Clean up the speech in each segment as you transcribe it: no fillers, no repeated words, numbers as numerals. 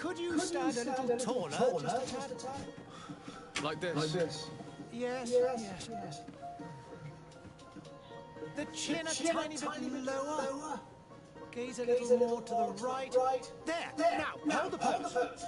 Could you stand a little taller, just a tad? Like this? Like this? Yes. The chin a tiny bit lower. Gaze a little more to the right. There. Now, hold the pose.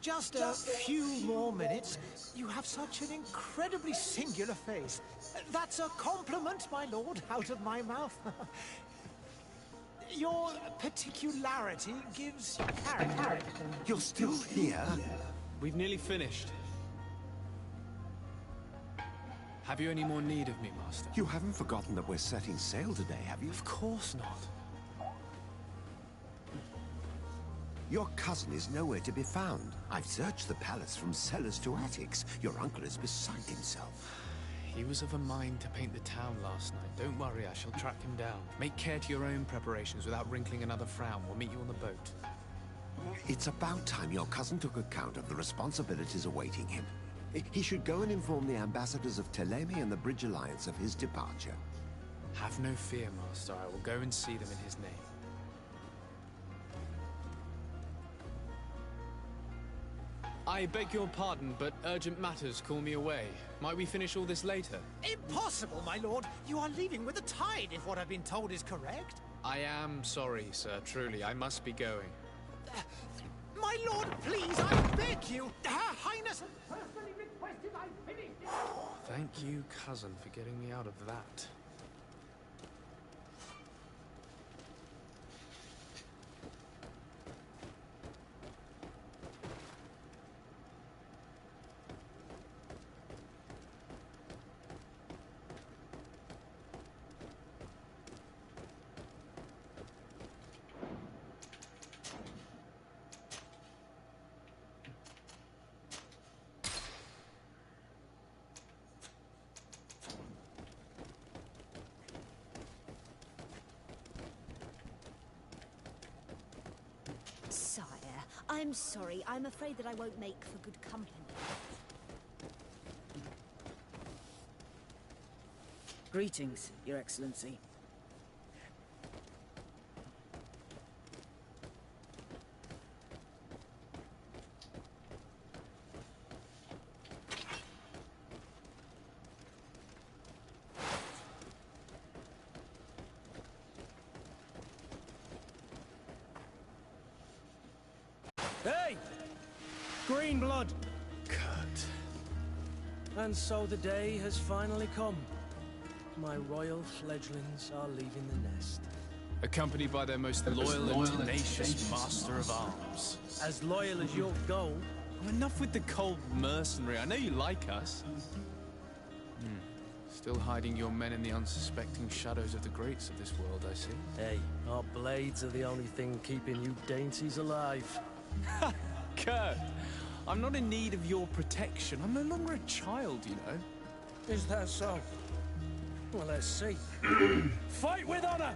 Just a few more minutes. You have such an incredibly singular face. That's a compliment, my lord, out of my mouth. Your particularity gives you character. You're still here? We've nearly finished. Have you any more need of me, Master? You haven't forgotten that we're setting sail today, have you? Of course not. Your cousin is nowhere to be found. I've searched the palace from cellars to attics. Your uncle is beside himself. He was of a mind to paint the town last night. Don't worry, I shall track him down. Make care to your own preparations without wrinkling another frown. We'll meet you on the boat. It's about time your cousin took account of the responsibilities awaiting him. He should go and inform the ambassadors of Telemi and the Bridge Alliance of his departure. Have no fear, Master. I will go and see them in his name. I beg your pardon, but urgent matters call me away. Might we finish all this later? Impossible, my lord. You are leaving with the tide, if what I've been told is correct. I am sorry, sir. Truly, I must be going. My lord, please, I beg you. Her Highness has personally requested I finish it. Thank you, cousin, for getting me out of that. Sire, I'm sorry. I'm afraid that I won't make for good company. Greetings, Your Excellency. Hey! Green blood! Kurt. And so the day has finally come. My royal fledglings are leaving the nest. Accompanied by their most loyal and tenacious master of arms. As loyal as you'll go. Enough with the cold mercenary. I know you like us. Still hiding your men in the unsuspecting shadows of the greats of this world, I see. Hey, our blades are the only thing keeping you dainties alive. Kurt, I'm not in need of your protection. I'm no longer a child, you know. Is that so? Well, let's see. Fight with honor!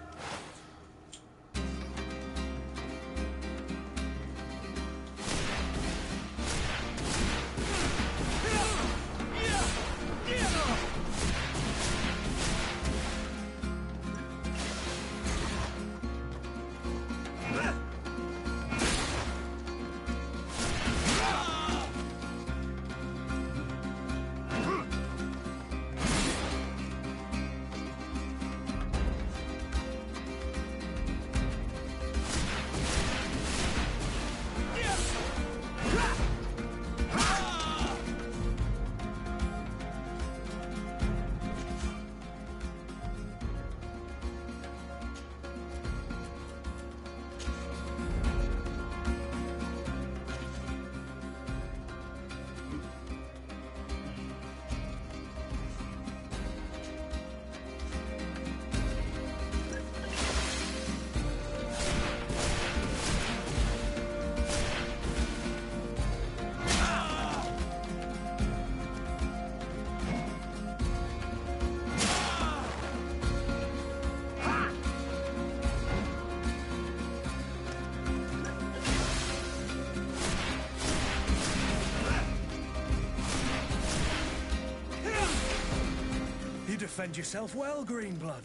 Defend yourself well, Greenblood.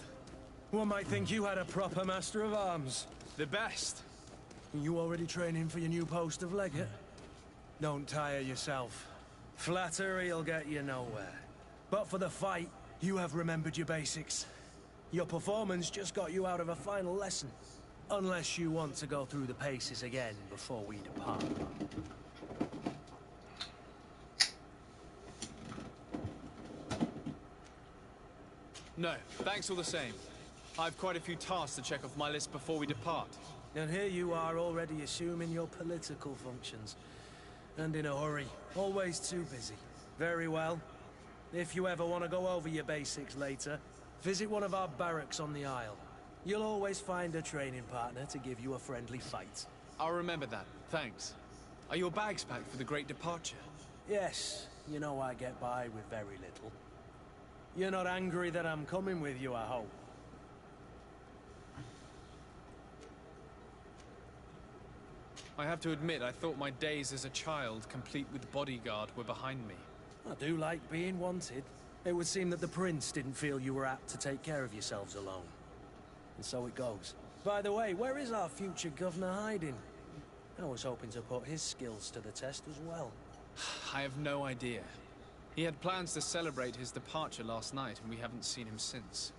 One might think you had a proper master of arms. The best. You already training for your new post of legate? Don't tire yourself. Flattery'll get you nowhere. But for the fight, you have remembered your basics. Your performance just got you out of a final lesson. Unless you want to go through the paces again before we depart. No, thanks all the same. I've quite a few tasks to check off my list before we depart. And here you are already assuming your political functions. And in a hurry. Always too busy. Very well. If you ever want to go over your basics later, visit one of our barracks on the Isle. You'll always find a training partner to give you a friendly fight. I'll remember that, thanks. Are your bags packed for the great departure? Yes, you know I get by with very little. You're not angry that I'm coming with you, I hope. I have to admit, I thought my days as a child, complete with bodyguard, were behind me. I do like being wanted. It would seem that the Prince didn't feel you were apt to take care of yourselves alone. And so it goes. By the way, where is our future governor hiding? I was hoping to put his skills to the test as well. I have no idea. He had plans to celebrate his departure last night, and we haven't seen him since.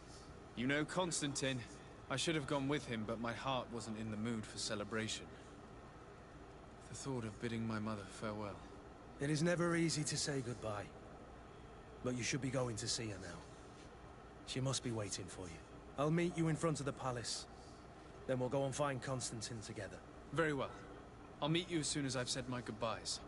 You know Constantine. I should have gone with him, but my heart wasn't in the mood for celebration. The thought of bidding my mother farewell. It is never easy to say goodbye. But you should be going to see her now. She must be waiting for you. I'll meet you in front of the palace. Then we'll go and find Constantine together. Very well. I'll meet you as soon as I've said my goodbyes.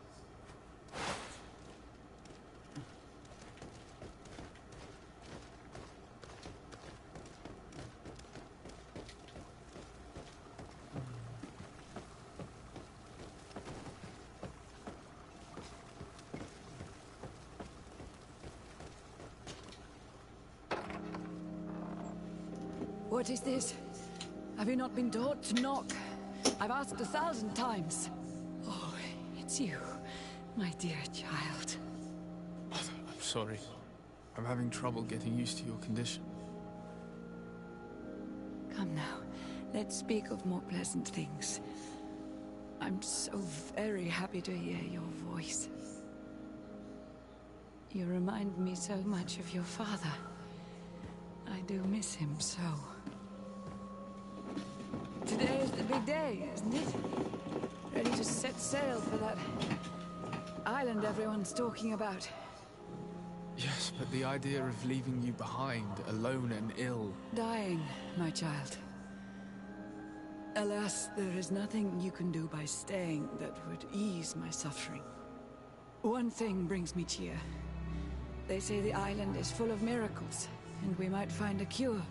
What is this? Have you not been taught to knock? I've asked 1,000 times. Oh, it's you, my dear child. Mother, I'm sorry. I'm having trouble getting used to your condition. Come now, let's speak of more pleasant things. I'm so very happy to hear your voice. You remind me so much of your father. I do miss him so. Today is the big day, isn't it? Ready to set sail for that island everyone's talking about. Yes, but the idea of leaving you behind, alone and ill... Dying, my child. Alas, there is nothing you can do by staying that would ease my suffering. One thing brings me cheer. They say the island is full of miracles, and we might find a cure.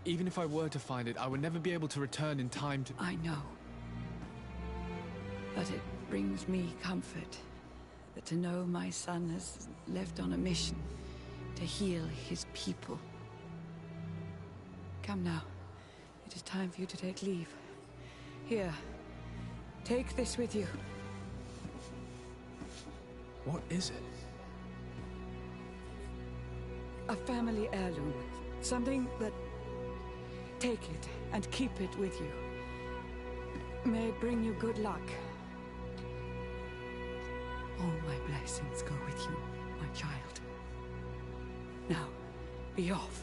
Even if I were to find it, I would never be able to return in time to... I know. But it brings me comfort that to know my son has left on a mission to heal his people. Come now. It is time for you to take leave. Here. Take this with you. What is it? A family heirloom. Something that... Take it and keep it with you. May it bring you good luck. All my blessings go with you, my child. Now, be off.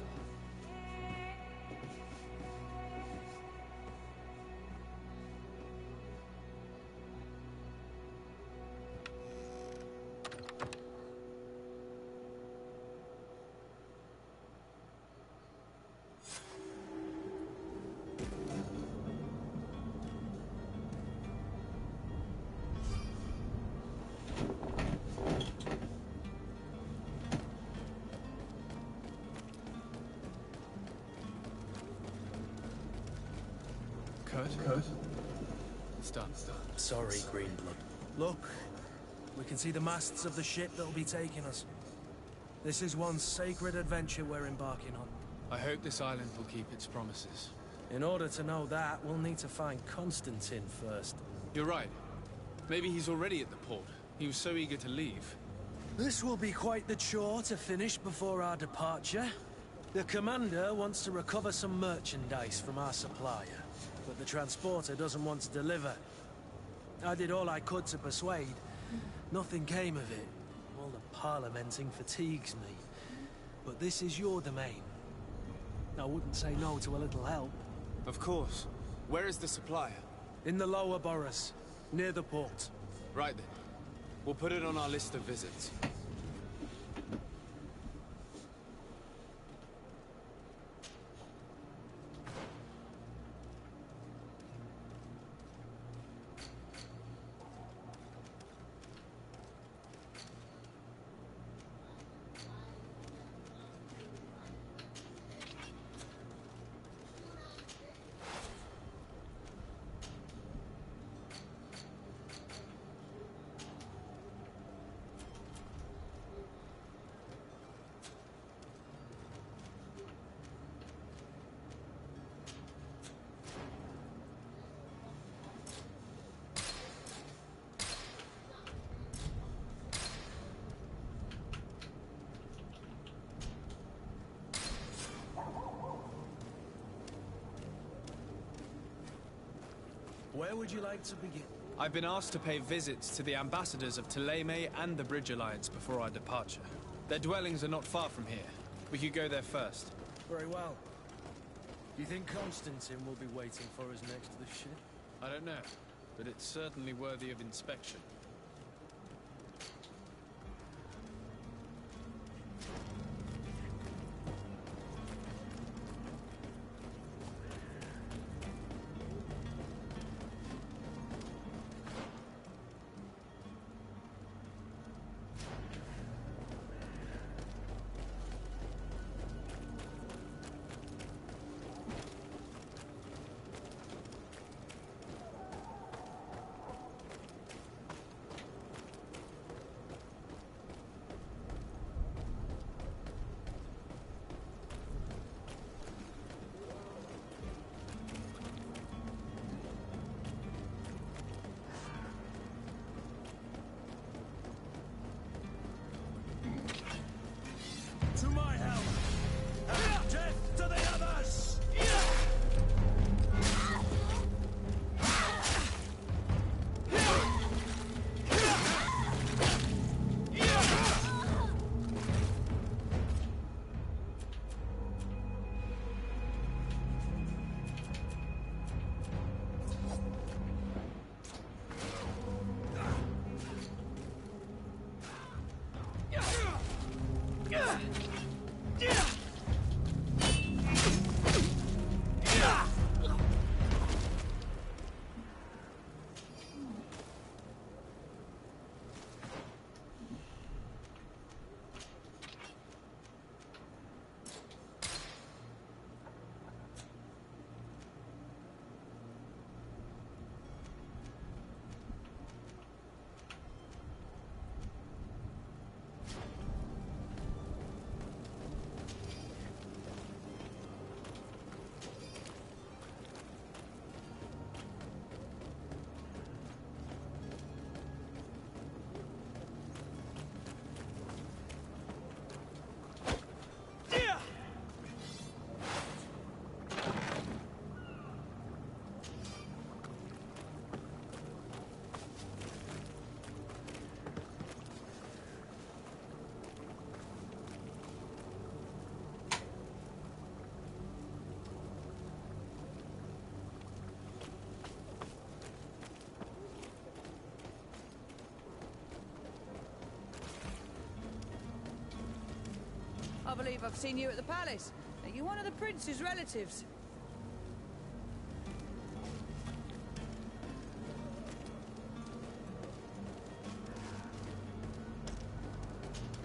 Kurt? It's done. Sorry, Greenblood. Look, we can see the masts of the ship that'll be taking us. This is one sacred adventure we're embarking on. I hope this island will keep its promises. In order to know that, we'll need to find Constantine first. You're right. Maybe he's already at the port. He was so eager to leave. This will be quite the chore to finish before our departure. The commander wants to recover some merchandise from our supplier, but the transporter doesn't want to deliver. I did all I could to persuade. Nothing came of it. All the parliamenting fatigues me. But this is your domain. I wouldn't say no to a little help. Of course. Where is the supplier? In the lower boroughs, near the port. Right then. We'll put it on our list of visits. Where would you like to begin? I've been asked to pay visits to the ambassadors of Thélème and the Bridge Alliance before our departure. Their dwellings are not far from here. We could go there first. Very well. Do you think Constantine will be waiting for us next to the ship? I don't know, but it's certainly worthy of inspection. To my help! And death to the others! I believe I've seen you at the palace. Are you one of the prince's relatives?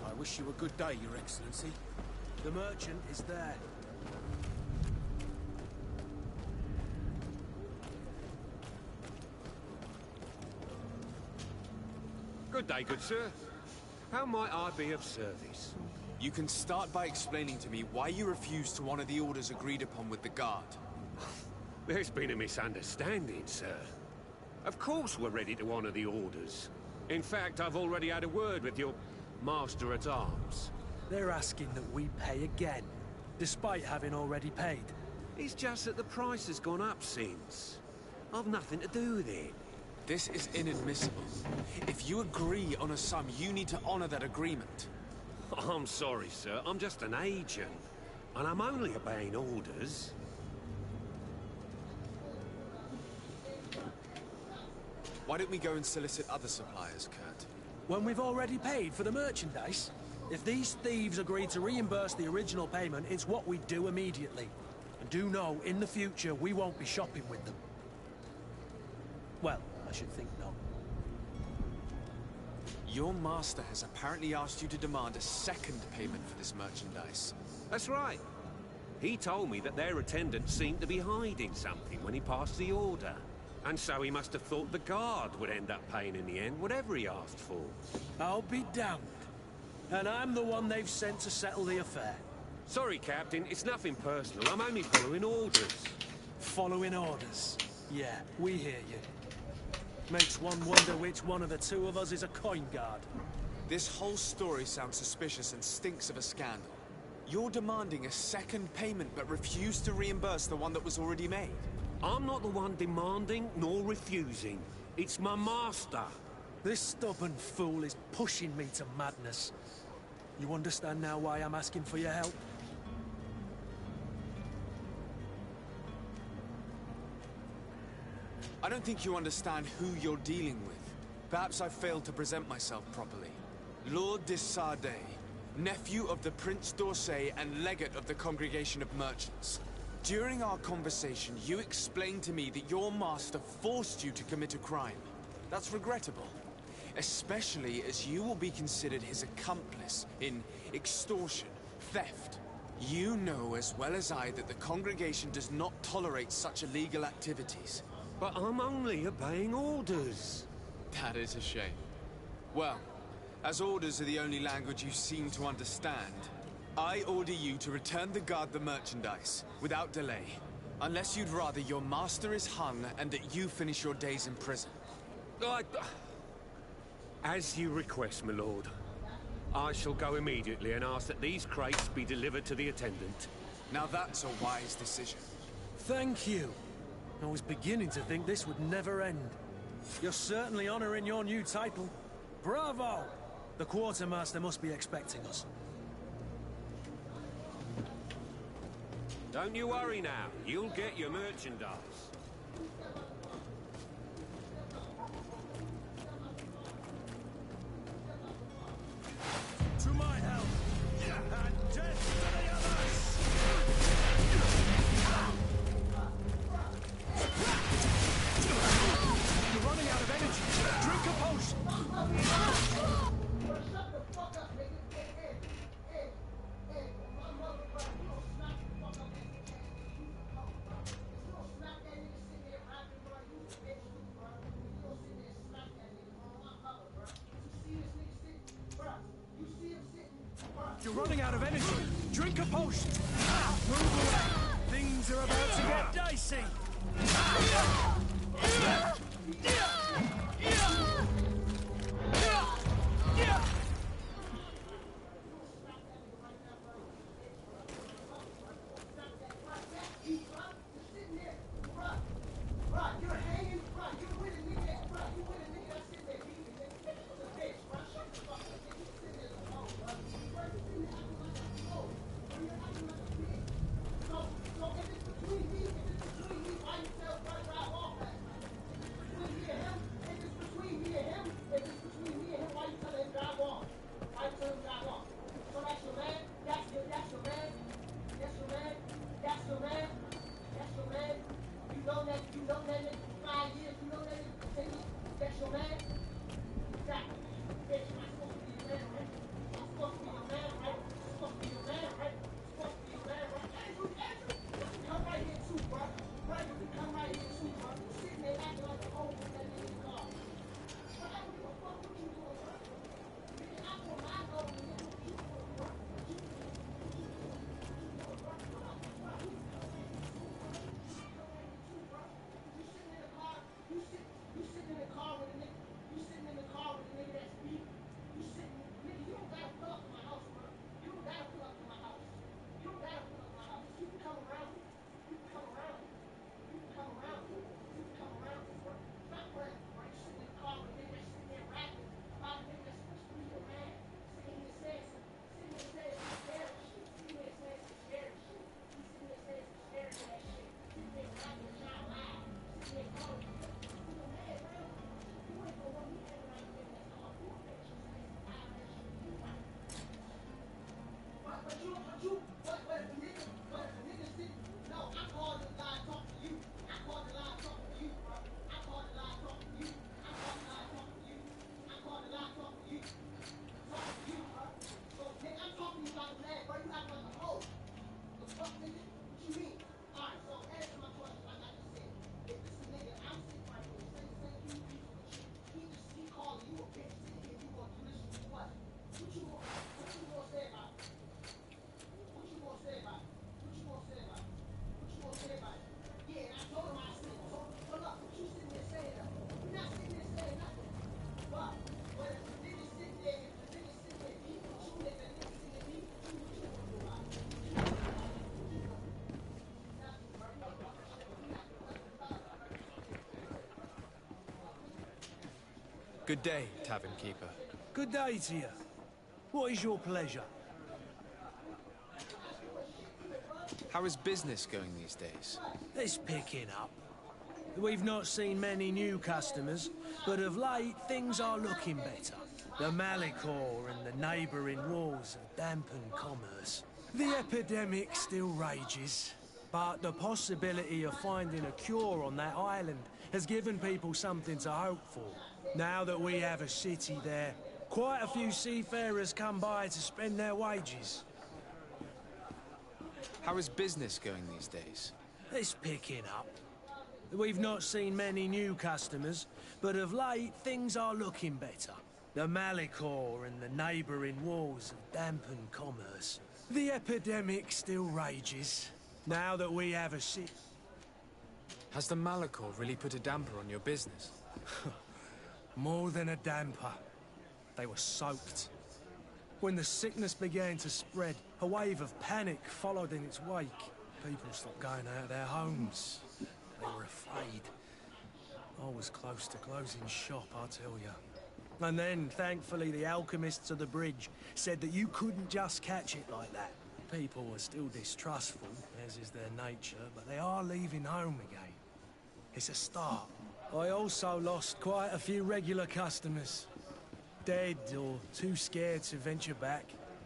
I wish you a good day, Your Excellency. The merchant is there. Good day, good sir. How might I be of service? You can start by explaining to me why you refused to honor the orders agreed upon with the guard. There's been a misunderstanding, sir. Of course we're ready to honor the orders. In fact, I've already had a word with your master-at-arms. They're asking that we pay again, despite having already paid. It's just that the price has gone up since. I've nothing to do with it. This is inadmissible. If you agree on a sum, you need to honor that agreement. I'm sorry, sir. I'm just an agent. And I'm only obeying orders. Why don't we go and solicit other suppliers, Kurt? When we've already paid for the merchandise? If these thieves agree to reimburse the original payment, it's what we do immediately. And do know, in the future, we won't be shopping with them. Well, I should think not. Your master has apparently asked you to demand a second payment for this merchandise. That's right. He told me that their attendant seemed to be hiding something when he passed the order. And so he must have thought the guard would end up paying in the end, whatever he asked for. I'll be damned. And I'm the one they've sent to settle the affair. Sorry, Captain, it's nothing personal. I'm only following orders. Following orders? Yeah, we hear you. Makes one wonder which one of the two of us is a coin guard. This whole story sounds suspicious and stinks of a scandal. You're demanding a second payment but refuse to reimburse the one that was already made. I'm not the one demanding nor refusing. It's my master. This stubborn fool is pushing me to madness. You understand now why I'm asking for your help? I don't think you understand who you're dealing with. Perhaps I failed to present myself properly. Lord de Sardet, nephew of the Prince d'Orsay and legate of the Congregation of Merchants. During our conversation, you explained to me that your master forced you to commit a crime. That's regrettable, especially as you will be considered his accomplice in extortion, theft. You know as well as I that the Congregation does not tolerate such illegal activities. But I'm only obeying orders. That is a shame. Well, as orders are the only language you seem to understand, I order you to return the guard the merchandise, without delay. Unless you'd rather your master is hung and that you finish your days in prison. As you request, my lord. I shall go immediately and ask that these crates be delivered to the attendant. Now that's a wise decision. Thank you. I was beginning to think this would never end. You're certainly honoring your new title. Bravo! The quartermaster must be expecting us. Don't you worry now. You'll get your merchandise. To my help! And death to the others! You're running out of energy. Drink a potion. You're running out of energy. Drink a potion. Move away. Things are about to get dicey. Good day, tavern keeper. Good day to you. What is your pleasure? How is business going these days? It's picking up. We've not seen many new customers, but of late things are looking better. The Malicor and the neighbouring wars have dampened commerce. The epidemic still rages, but the possibility of finding a cure on that island has given people something to hope for. Now that we have a city there, quite a few seafarers come by to spend their wages. How is business going these days? It's picking up. We've not seen many new customers, but of late things are looking better. The Malicor and the neighbouring wars have dampened commerce. The epidemic still rages. Now that we have a city... Has the Malicor really put a damper on your business? More than a damper. They were soaked. When the sickness began to spread, a wave of panic followed in its wake. People stopped going out of their homes. They were afraid. I was close to closing shop, I tell you. And then, thankfully, the alchemists of the bridge said that you couldn't just catch it like that. People were still distrustful, as is their nature, but they are leaving home again. It's a start. I also lost quite a few regular customers. Dead or too scared to venture back.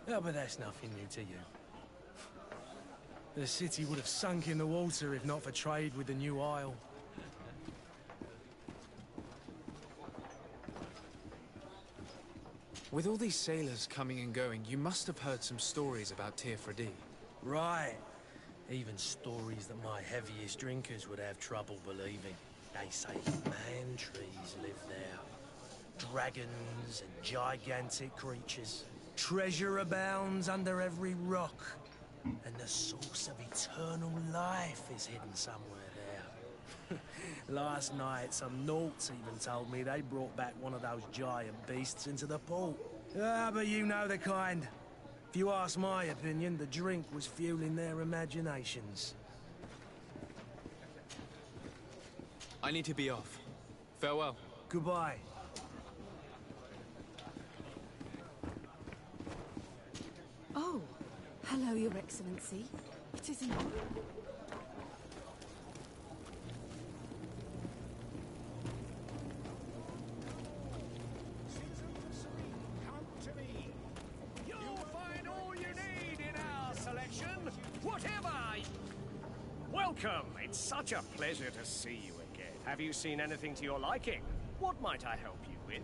Oh, but that's nothing new to you. The city would have sunk in the water if not for trade with the new isle. With all these sailors coming and going, you must have heard some stories about Teerfredi. Right. Even stories that my heaviest drinkers would have trouble believing. They say man trees live there. Dragons and gigantic creatures. Treasure abounds under every rock. And the source of eternal life is hidden somewhere there. Last night, some Nauts even told me they brought back one of those giant beasts into the port. Ah, but you know the kind. If you ask my opinion, the drink was fueling their imaginations. I need to be off. Farewell. Goodbye. Oh, hello, Your Excellency. It is an honor. Welcome! It's such a pleasure to see you again. Have you seen anything to your liking? What might I help you with?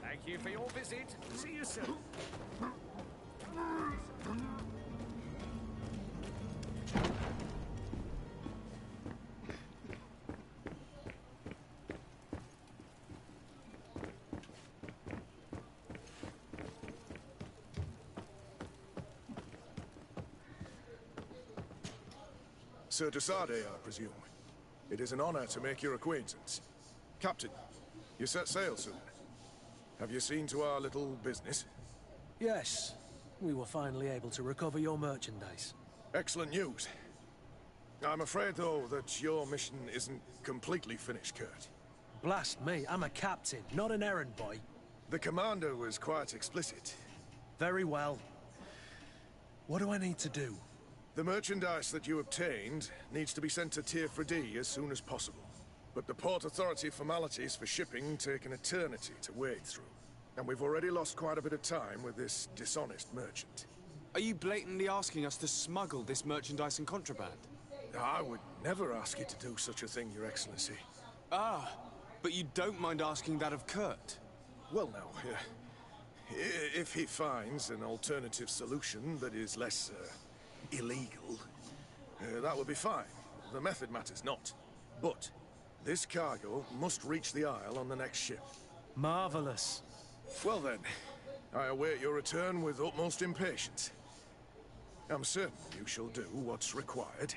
Thank you for your visit. See you soon. Sir de Sade, I presume. It is an honor to make your acquaintance. Captain, you set sail soon. Have you seen to our little business? Yes. We were finally able to recover your merchandise. Excellent news. I'm afraid, though, that your mission isn't completely finished, Kurt. Blast me, I'm a captain, not an errand boy. The commander was quite explicit. Very well. What do I need to do? The merchandise that you obtained needs to be sent to Teerfredi as soon as possible. But the Port Authority formalities for shipping take an eternity to wade through. And we've already lost quite a bit of time with this dishonest merchant. Are you blatantly asking us to smuggle this merchandise and contraband? I would never ask you to do such a thing, Your Excellency. Ah, but you don't mind asking that of Kurt? Well, no. If he finds an alternative solution that is less, illegal, that would be fine. The method matters not. But This cargo must reach the Isle on the next ship. Marvelous. Well then, I await your return with utmost impatience. I'm certain you shall do what's required.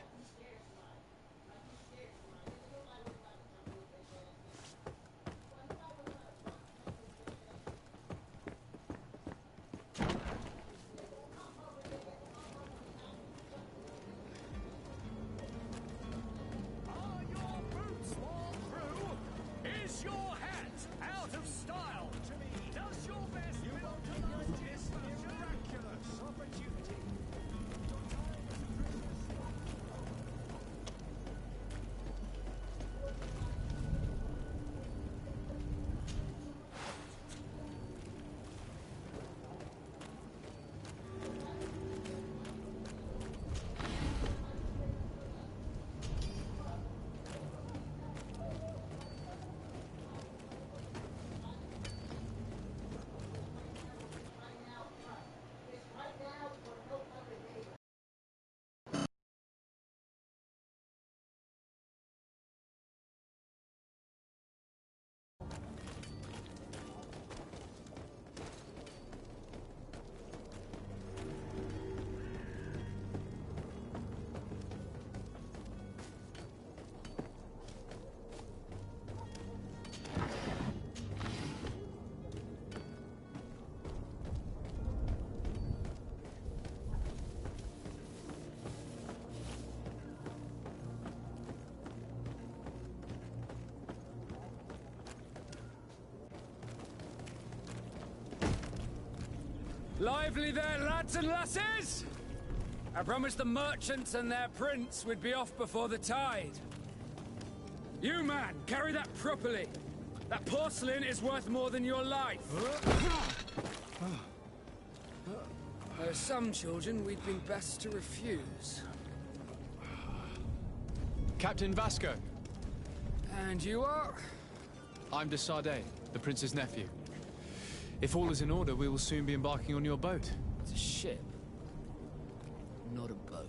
Lively there, lads and lasses! I promised the merchants and their prince we'd be off before the tide. You, man, carry that properly. That porcelain is worth more than your life. There are some children we'd been best to refuse. Captain Vasco. And you are? I'm de Sardet, the prince's nephew. If all is in order, we will soon be embarking on your boat. It's a ship, not a boat.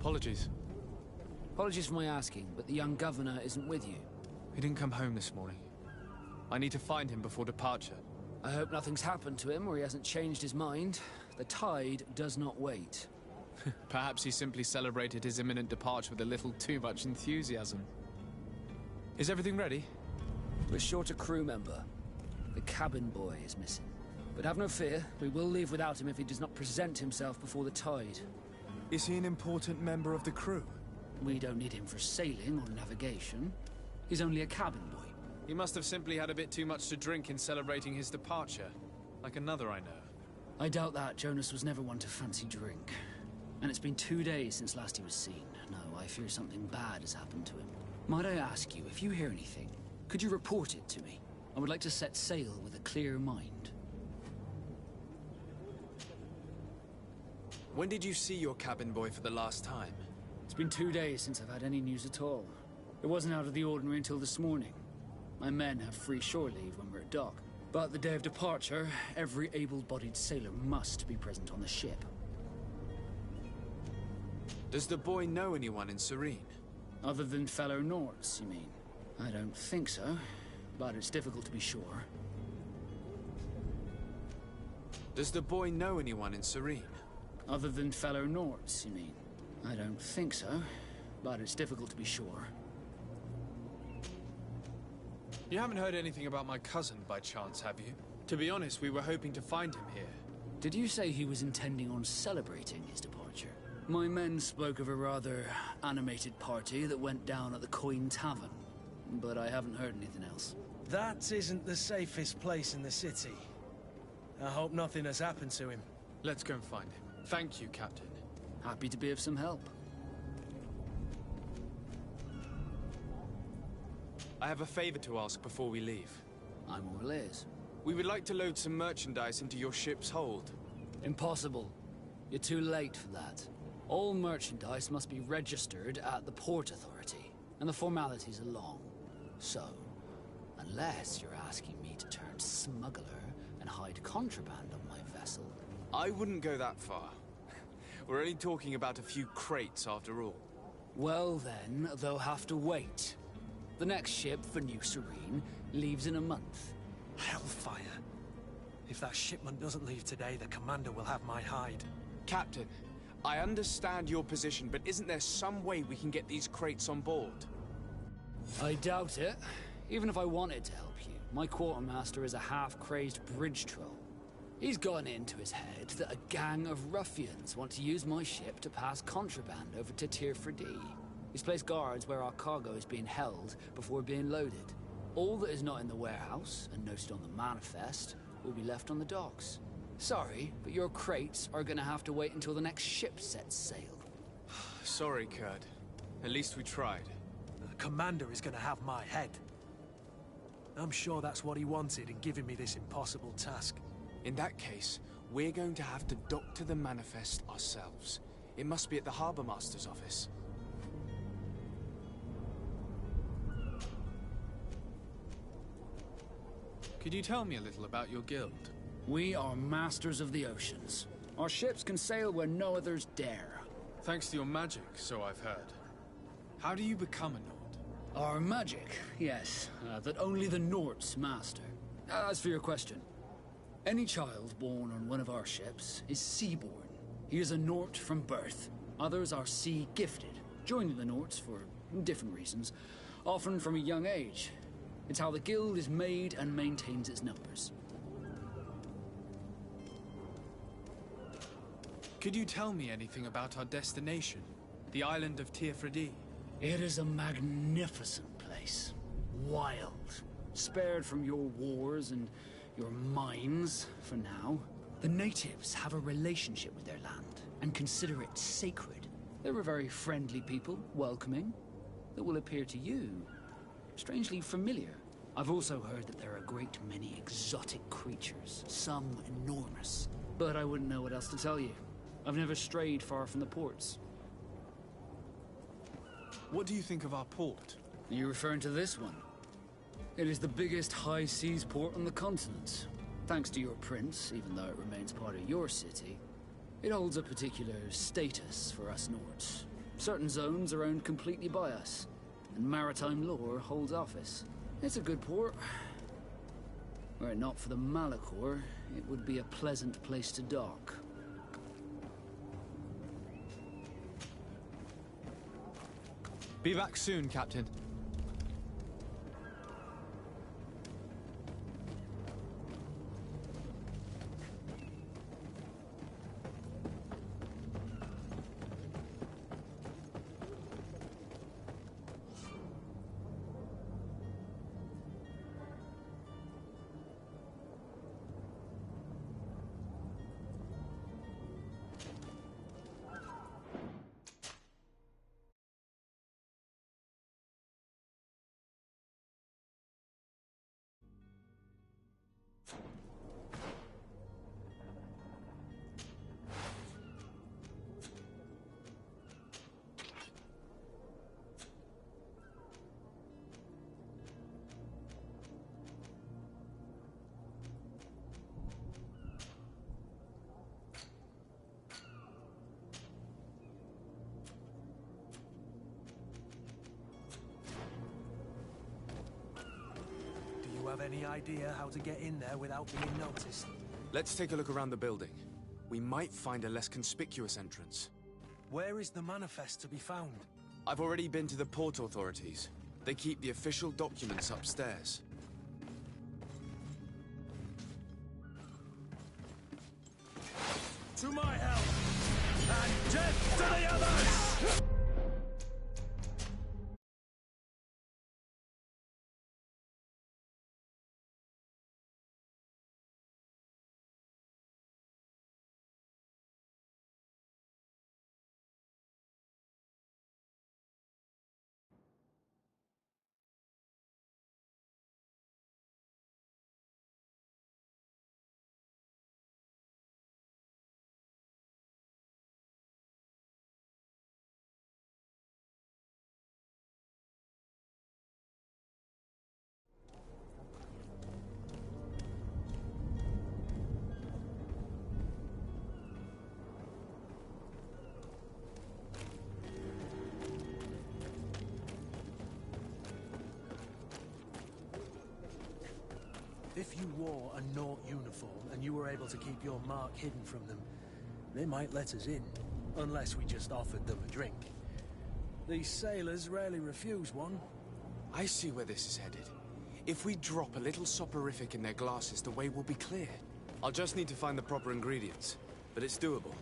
Apologies. Apologies for my asking, but the young governor isn't with you. He didn't come home this morning. I need to find him before departure. I hope nothing's happened to him or he hasn't changed his mind. The tide does not wait. Perhaps he simply celebrated his imminent departure with a little too much enthusiasm. Is everything ready? We're short a crew member. The cabin boy is missing. But have no fear, we will leave without him if he does not present himself before the tide. Is he an important member of the crew? We don't need him for sailing or navigation. He's only a cabin boy. He must have simply had a bit too much to drink in celebrating his departure. Like another I know. I doubt that. Jonas was never one to fancy drink. And it's been 2 days since last he was seen. No, I fear something bad has happened to him. Might I ask you, if you hear anything, could you report it to me? I would like to set sail with a clear mind. When did you see your cabin boy for the last time? It's been 2 days since I've had any news at all. It wasn't out of the ordinary until this morning. My men have free shore leave when we're at dock. But the day of departure, every able-bodied sailor must be present on the ship. Does the boy know anyone in Serene? Other than fellow Nords, you mean? I don't think so, but it's difficult to be sure. Does the boy know anyone in Serene? Other than fellow Nords, you mean? I don't think so, but it's difficult to be sure. You haven't heard anything about my cousin by chance, have you? To be honest, we were hoping to find him here. Did you say he was intending on celebrating his departure? My men spoke of a rather animated party that went down at the Coin Tavern, but I haven't heard anything else. That isn't the safest place in the city. I hope nothing has happened to him. Let's go and find him. Thank you, Captain. Happy to be of some help. I have a favor to ask before we leave. I'm all ears. We would like to load some merchandise into your ship's hold. Impossible. You're too late for that. All merchandise must be registered at the Port Authority, and the formalities are long. So, unless you're asking me to turn smuggler and hide contraband on my vessel... I wouldn't go that far. We're only talking about a few crates after all. Well then, they'll have to wait. The next ship for New Serene leaves in a month. Hellfire. If that shipment doesn't leave today, the commander will have my hide. Captain, I understand your position, but isn't there some way we can get these crates on board? I doubt it. Even if I wanted to help you, my quartermaster is a half-crazed bridge troll. He's gotten into his head that a gang of ruffians want to use my ship to pass contraband over to Tier 4D. He's placed guards where our cargo is being held before being loaded. All that is not in the warehouse, and noted on the manifest, will be left on the docks. Sorry, but your crates are gonna have to wait until the next ship sets sail. Sorry, Kurt. At least we tried. The commander is gonna have my head. I'm sure that's what he wanted in giving me this impossible task. In that case, we're going to have to doctor the manifest ourselves. It must be at the Harbour Master's office. Could you tell me a little about your guild? We are masters of the oceans. Our ships can sail where no others dare. Thanks to your magic, so I've heard. How do you become a Nord? Our magic, yes, that only the Nords master. As for your question, any child born on one of our ships is seaborn. He is a Nord from birth. Others are sea-gifted, joining the Nords for different reasons, often from a young age. It's how the guild is made and maintains its numbers. Could you tell me anything about our destination? The island of Tier 4D? It is a magnificent place. Wild. Spared from your wars and your mines, for now. The natives have a relationship with their land, and consider it sacred. They're a very friendly people, welcoming, that will appear to you strangely familiar. I've also heard that there are a great many exotic creatures, some enormous. But I wouldn't know what else to tell you. I've never strayed far from the ports. What do you think of our port? Are you referring to this one? It is the biggest high seas port on the continent. Thanks to your prince, even though it remains part of your city, it holds a particular status for us Nords. Certain zones are owned completely by us, and maritime law holds office. It's a good port. Were it not for the Malachor, it would be a pleasant place to dock. Be back soon, Captain. Have any idea how to get in there without being noticed? Let's take a look around the building. We might find a less conspicuous entrance. Where is the manifest to be found? I've already been to the port authorities. They keep the official documents upstairs. To my help! And death to the others! If you wore a Naut uniform and you were able to keep your mark hidden from them, they might let us in, unless we just offered them a drink. These sailors rarely refuse one. I see where this is headed. If we drop a little soporific in their glasses, the way will be clear. I'll just need to find the proper ingredients, but it's doable.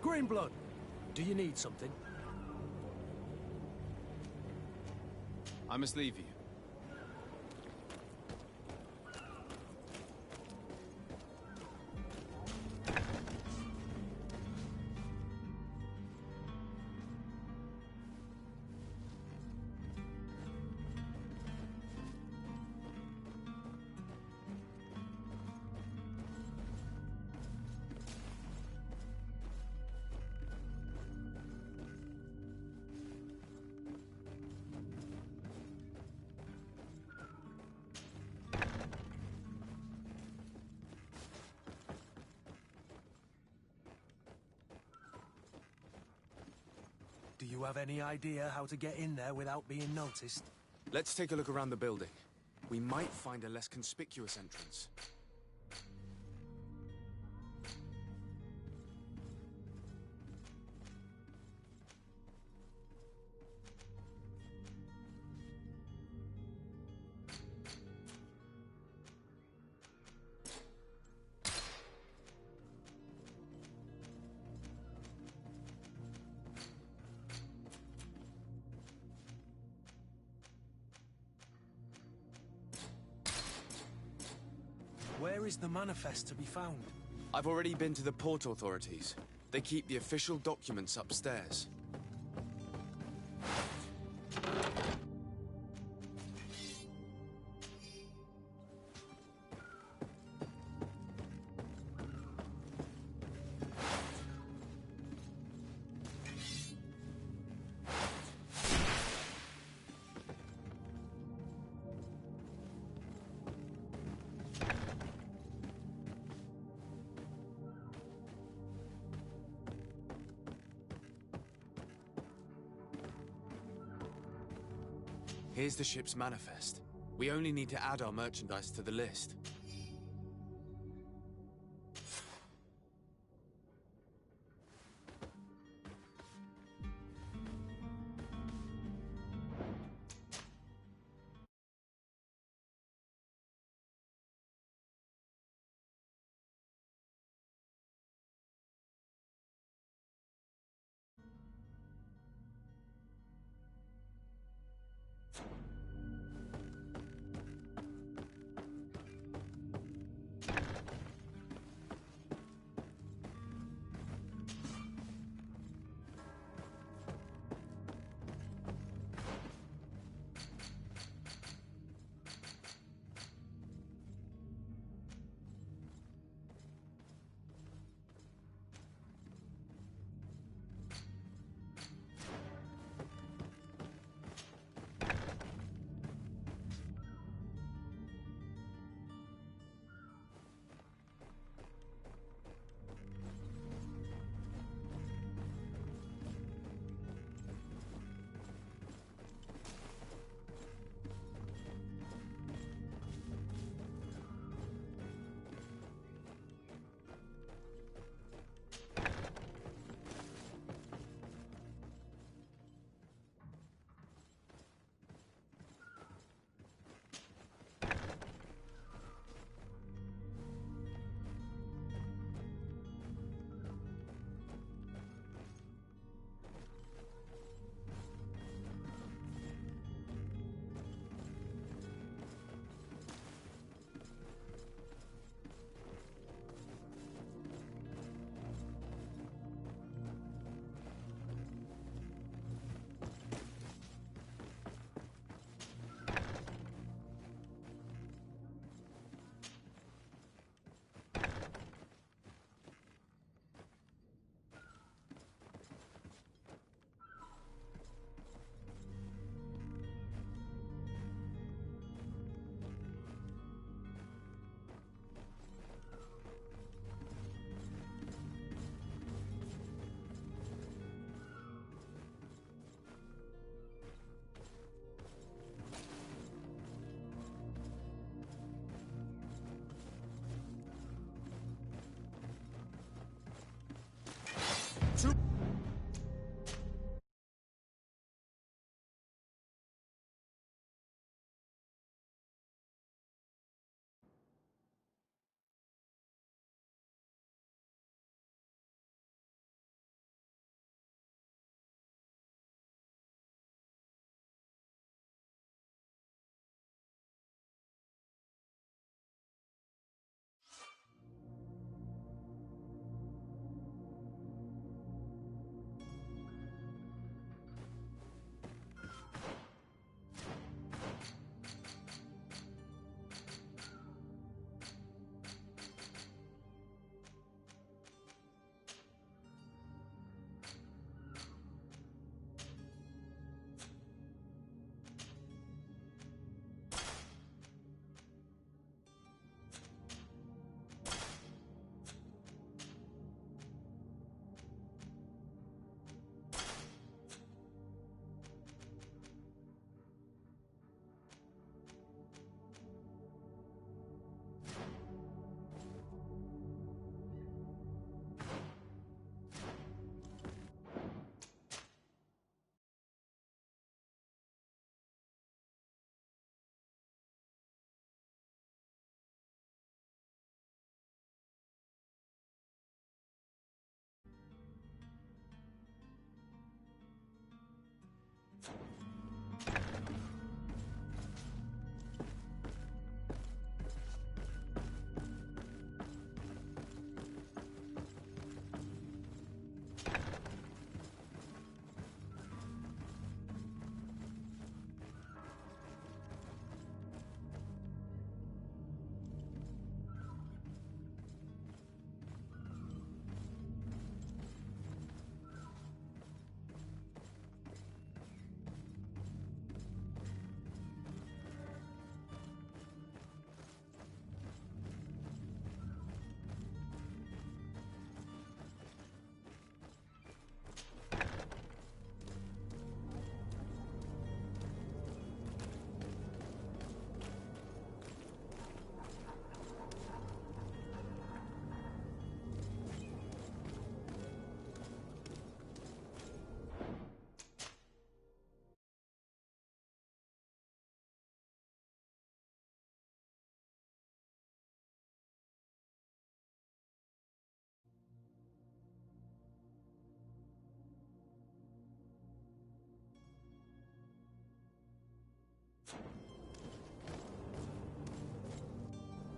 Greenblood, do you need something? I must leave you. Do you have any idea how to get in there without being noticed? Let's take a look around the building. We might find a less conspicuous entrance. Where is the manifest to be found? I've already been to the port authorities. They keep the official documents upstairs. Here's the ship's manifest. We only need to add our merchandise to the list.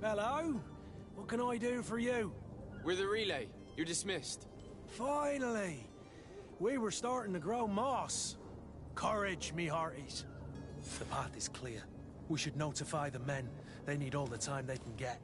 Hello? What can I do for you? We're the relay. You're dismissed. Finally! We were starting to grow moss. Courage, me hearties. The path is clear. We should notify the men. They need all the time they can get.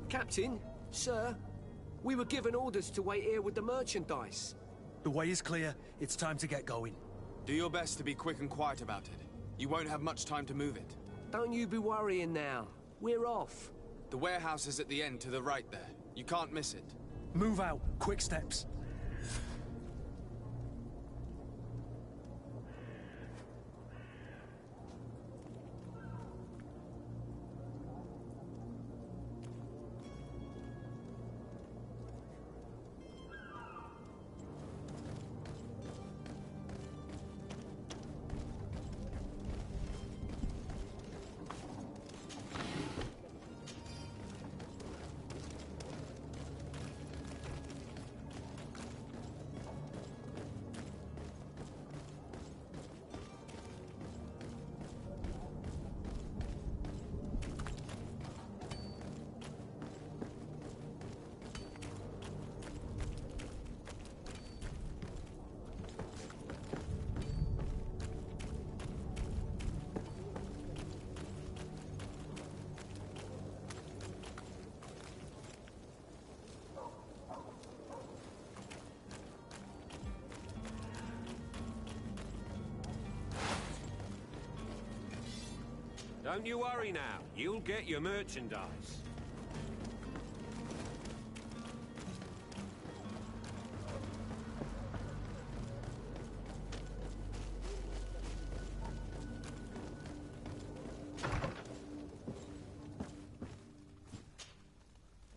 Captain, sir, we were given orders to wait here with the merchandise. The way is clear. It's time to get going. Do your best to be quick and quiet about it. You won't have much time to move it. Don't you be worrying now. We're off. The warehouse is at the end to the right there. You can't miss it. Move out. Quick steps. Don't you worry now. You'll get your merchandise.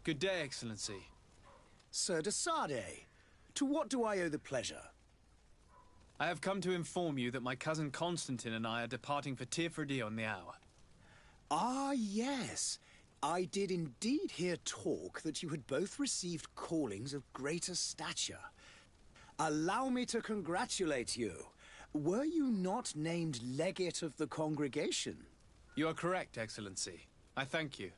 Good day, Excellency. Sir de Sade, to what do I owe the pleasure? I have come to inform you that my cousin Constantine and I are departing for Tirfredi on the hour. Ah, yes. I did indeed hear talk that you had both received callings of greater stature. Allow me to congratulate you. Were you not named legate of the congregation? You are correct, Excellency. I thank you.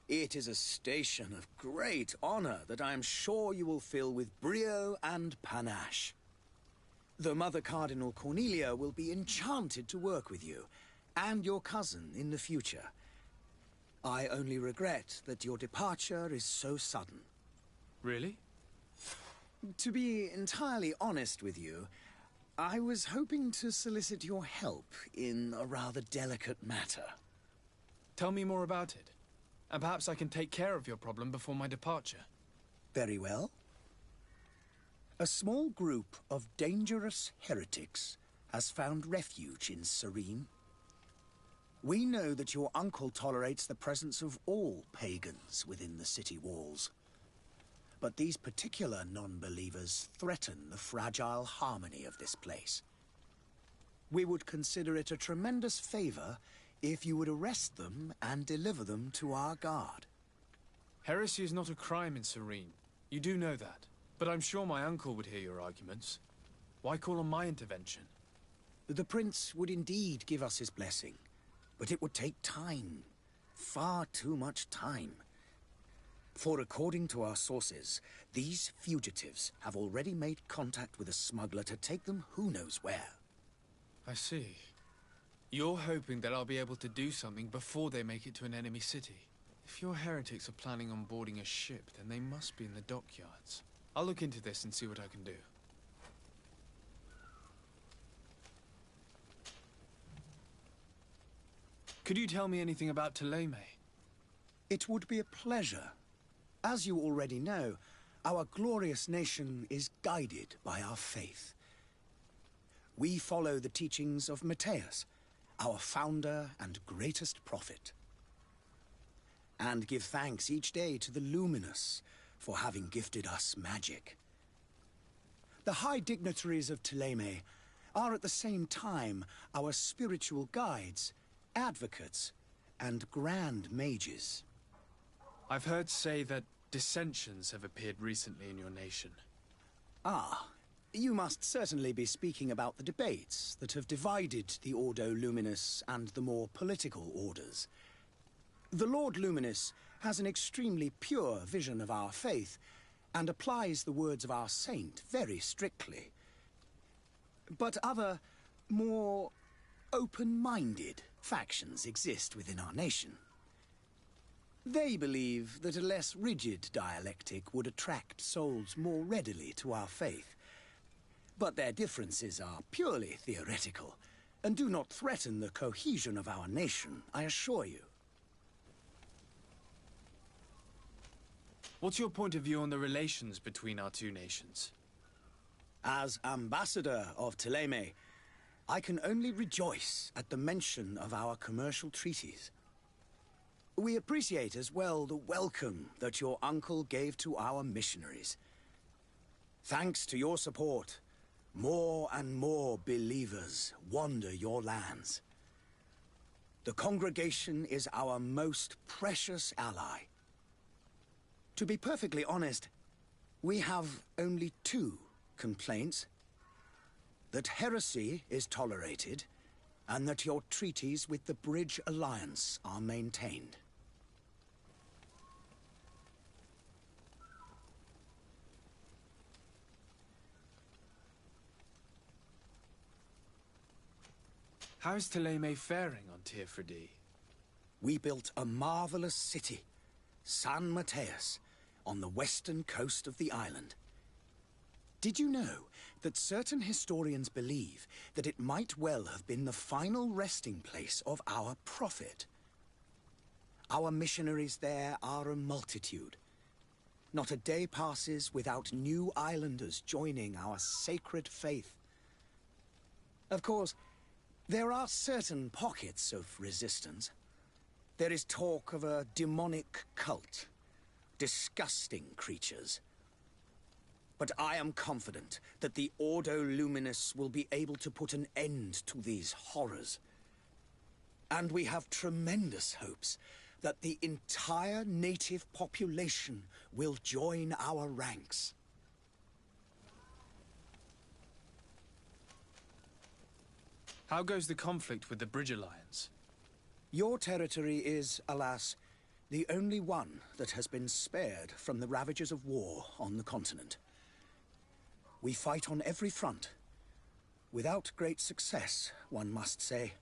It is a station of great honor that I am sure you will fill with brio and panache. The Mother Cardinal Cornelia will be enchanted to work with you, and your cousin in the future. I only regret that your departure is so sudden. Really? To be entirely honest with you, I was hoping to solicit your help in a rather delicate matter. Tell me more about it, and perhaps I can take care of your problem before my departure. Very well. A small group of dangerous heretics has found refuge in Serene. We know that your uncle tolerates the presence of all pagans within the city walls. But these particular non-believers threaten the fragile harmony of this place. We would consider it a tremendous favor if you would arrest them and deliver them to our guard. Heresy is not a crime in Serene. You do know that. But I'm sure my uncle would hear your arguments. Why call on my intervention? The prince would indeed give us his blessing, but it would take time. Far too much time. For according to our sources, these fugitives have already made contact with a smuggler to take them who knows where. I see. You're hoping that I'll be able to do something before they make it to an enemy city. If your heretics are planning on boarding a ship, then they must be in the dockyards. I'll look into this and see what I can do. Could you tell me anything about Thélème? It would be a pleasure. As you already know, our glorious nation is guided by our faith. We follow the teachings of Matthias, our founder and greatest prophet, and give thanks each day to the Luminous for having gifted us magic. The high dignitaries of Thélème are at the same time our spiritual guides, advocates, and grand mages. I've heard say that dissensions have appeared recently in your nation. Ah, you must certainly be speaking about the debates that have divided the Ordo Luminous and the more political orders. The Lord Luminous has an extremely pure vision of our faith and applies the words of our saint very strictly. But other, more open-minded factions exist within our nation. They believe that a less rigid dialectic would attract souls more readily to our faith. But their differences are purely theoretical and do not threaten the cohesion of our nation, I assure you. What's your point of view on the relations between our two nations? As ambassador of Thélème, I can only rejoice at the mention of our commercial treaties. We appreciate as well the welcome that your uncle gave to our missionaries. Thanks to your support, more and more believers wander your lands. The congregation is our most precious ally. To be perfectly honest, we have only two complaints: that heresy is tolerated, and that your treaties with the Bridge Alliance are maintained. How is Thélème faring on Tir-Freddy? We built a marvelous city, San Matthias, on the western coast of the island. Did you know that certain historians believe that it might well have been the final resting place of our prophet? Our missionaries there are a multitude. Not a day passes without new islanders joining our sacred faith. Of course, there are certain pockets of resistance. There is talk of a demonic cult. Disgusting creatures. But I am confident that the Ordo Luminous will be able to put an end to these horrors. And we have tremendous hopes that the entire native population will join our ranks. How goes the conflict with the Bridge Alliance? Your territory is, alas, the only one that has been spared from the ravages of war on the continent. We fight on every front. Without great success, one must say.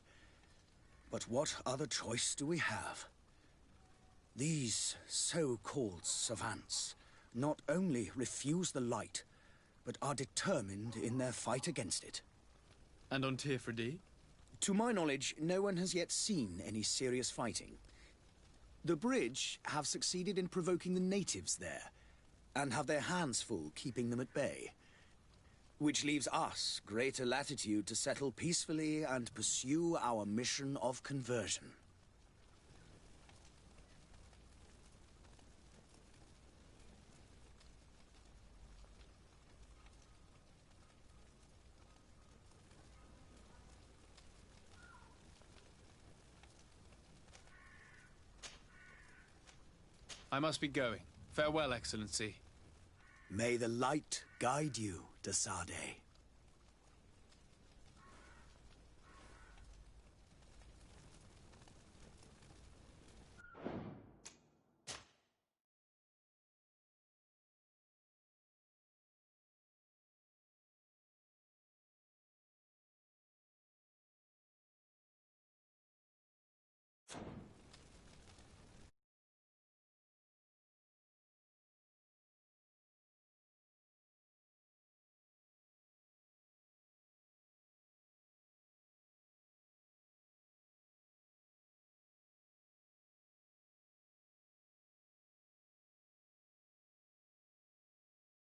But what other choice do we have? These so-called savants not only refuse the light, but are determined in their fight against it. And on Tir-Freddy? To my knowledge, no one has yet seen any serious fighting. The Bridge have succeeded in provoking the natives there, and have their hands full keeping them at bay. Which leaves us greater latitude to settle peacefully and pursue our mission of conversion. I must be going. Farewell, Excellency. May the light guide you, de Sade.